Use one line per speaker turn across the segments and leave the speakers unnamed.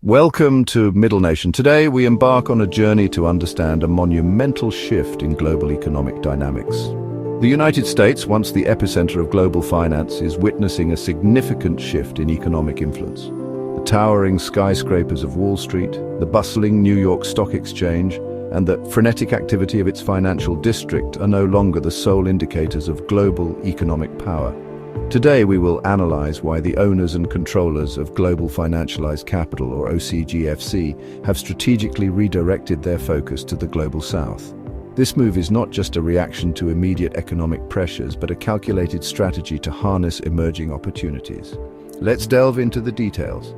Welcome to Middle Nation. Today we embark on a journey to understand a monumental shift in global economic dynamics. The United States, once the epicenter of global finance, is witnessing a significant shift in economic influence. The towering skyscrapers of Wall Street, the bustling New York Stock Exchange, and the frenetic activity of its financial district are no longer the sole indicators of global economic power. Today we will analyze why the owners and controllers of global financialized capital, or OCGFC, have strategically redirected their focus to the global south. This move is not just a reaction to immediate economic pressures, but a calculated strategy to harness emerging opportunities. Let's delve into the details.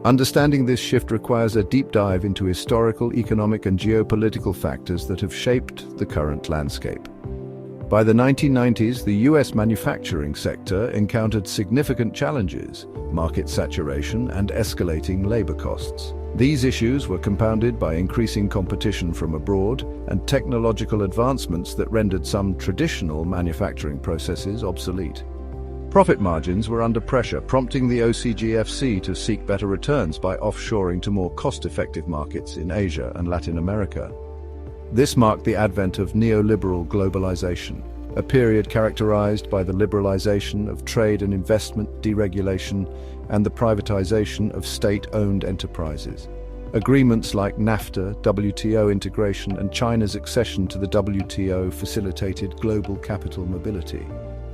Understanding this shift requires a deep dive into historical, economic, and geopolitical factors that have shaped the current landscape. By the 1990s, the US manufacturing sector encountered significant challenges: market saturation and escalating labor costs. These issues were compounded by increasing competition from abroad and technological advancements that rendered some traditional manufacturing processes obsolete. Profit margins were under pressure, prompting the OCGFC to seek better returns by offshoring to more cost-effective markets in Asia and Latin America. This marked the advent of neoliberal globalization, a period characterized by the liberalization of trade and investment, deregulation, and the privatization of state-owned enterprises. Agreements like NAFTA, WTO integration, and China's accession to the WTO facilitated global capital mobility.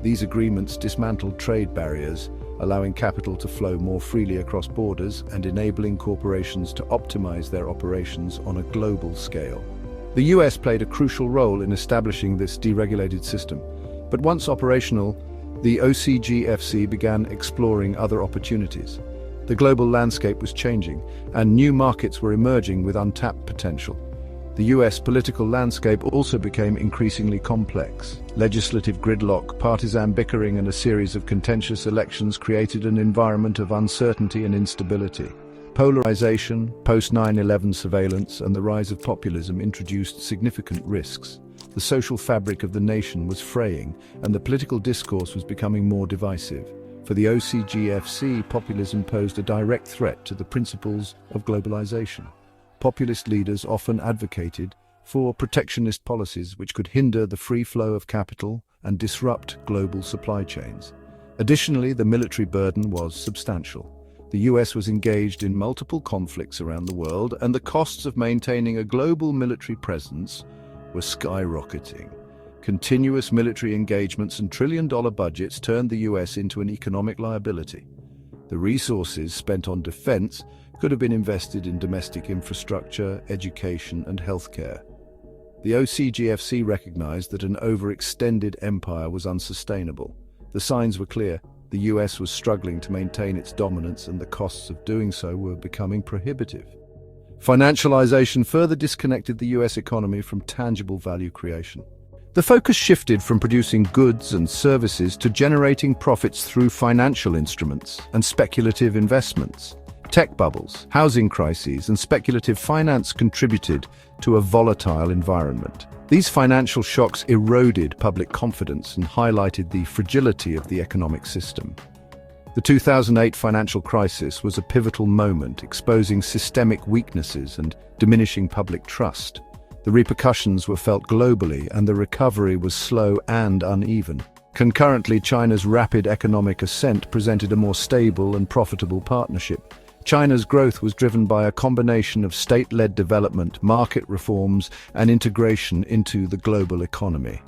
These agreements dismantled trade barriers, allowing capital to flow more freely across borders and enabling corporations to optimize their operations on a global scale. The US played a crucial role in establishing this deregulated system, but once operational, the OCGFC began exploring other opportunities. The global landscape was changing, and new markets were emerging with untapped potential. The US political landscape also became increasingly complex. Legislative gridlock, partisan bickering, and a series of contentious elections created an environment of uncertainty and instability. Polarization, post-9/11 surveillance, and the rise of populism introduced significant risks. The social fabric of the nation was fraying, and the political discourse was becoming more divisive. For the OCGFC, populism posed a direct threat to the principles of globalization. Populist leaders often advocated for protectionist policies which could hinder the free flow of capital and disrupt global supply chains. Additionally, the military burden was substantial. The US was engaged in multiple conflicts around the world, and the costs of maintaining a global military presence were skyrocketing. Continuous military engagements and trillion-dollar budgets turned the US into an economic liability. The resources spent on defense could have been invested in domestic infrastructure, education, and healthcare. The OCGFC recognized that an overextended empire was unsustainable. The signs were clear. The US was struggling to maintain its dominance, and the costs of doing so were becoming prohibitive. Financialization further disconnected the US economy from tangible value creation. The focus shifted from producing goods and services to generating profits through financial instruments and speculative investments. Tech bubbles, housing crises, and speculative finance contributed to a volatile environment. These financial shocks eroded public confidence and highlighted the fragility of the economic system. The 2008 financial crisis was a pivotal moment, exposing systemic weaknesses and diminishing public trust. The repercussions were felt globally, and the recovery was slow and uneven. Concurrently, China's rapid economic ascent presented a more stable and profitable partnership. China's growth was driven by a combination of state-led development, market reforms, and integration into the global economy.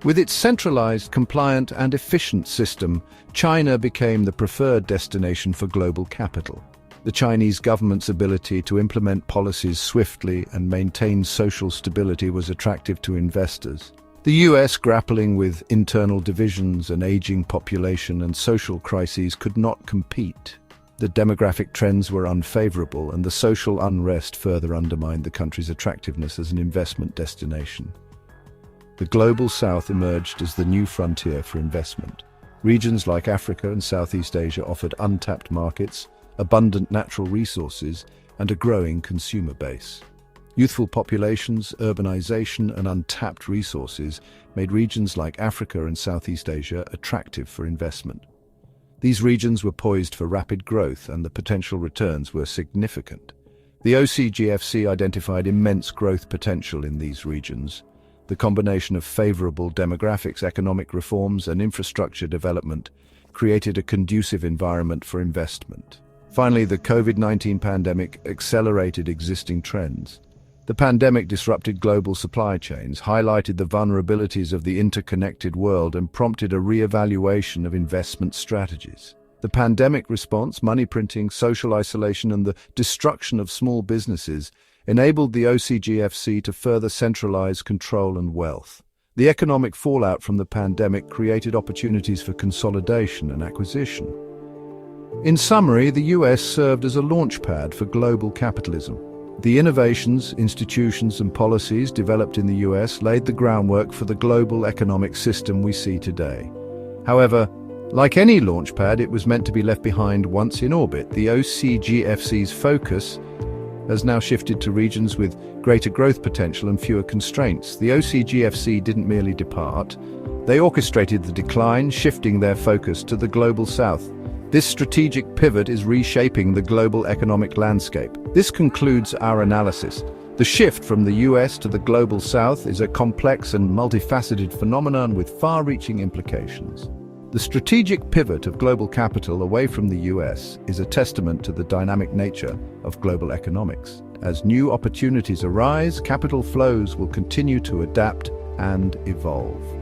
With its centralized, compliant, and efficient system, China became the preferred destination for global capital. The Chinese government's ability to implement policies swiftly and maintain social stability was attractive to investors. The US, grappling with internal divisions, an aging population, and social crises, could not compete. The demographic trends were unfavorable, and the social unrest further undermined the country's attractiveness as an investment destination. The global south emerged as the new frontier for investment. Regions like Africa and Southeast Asia offered untapped markets, abundant natural resources, and a growing consumer base. Youthful populations, urbanization, and untapped resources made regions like Africa and Southeast Asia attractive for investment. These regions were poised for rapid growth, and the potential returns were significant. The OCGFC identified immense growth potential in these regions. The combination of favorable demographics, economic reforms, and infrastructure development created a conducive environment for investment. Finally, the COVID-19 pandemic accelerated existing trends. The pandemic disrupted global supply chains, highlighted the vulnerabilities of the interconnected world, and prompted a re-evaluation of investment strategies. The pandemic response, money printing, social isolation, and the destruction of small businesses enabled the OCGFC to further centralize control and wealth. The economic fallout from the pandemic created opportunities for consolidation and acquisition. In summary, the US served as a launchpad for global capitalism. The innovations, institutions, and policies developed in the US laid the groundwork for the global economic system we see today. However, like any launchpad, it was meant to be left behind once in orbit. The OCGFC's focus has now shifted to regions with greater growth potential and fewer constraints. The OCGFC didn't merely depart, they orchestrated the decline, shifting their focus to the global south. This strategic pivot is reshaping the global economic landscape. This concludes our analysis. The shift from the US to the global south is a complex and multifaceted phenomenon with far-reaching implications. The strategic pivot of global capital away from the US is a testament to the dynamic nature of global economics. As new opportunities arise, capital flows will continue to adapt and evolve.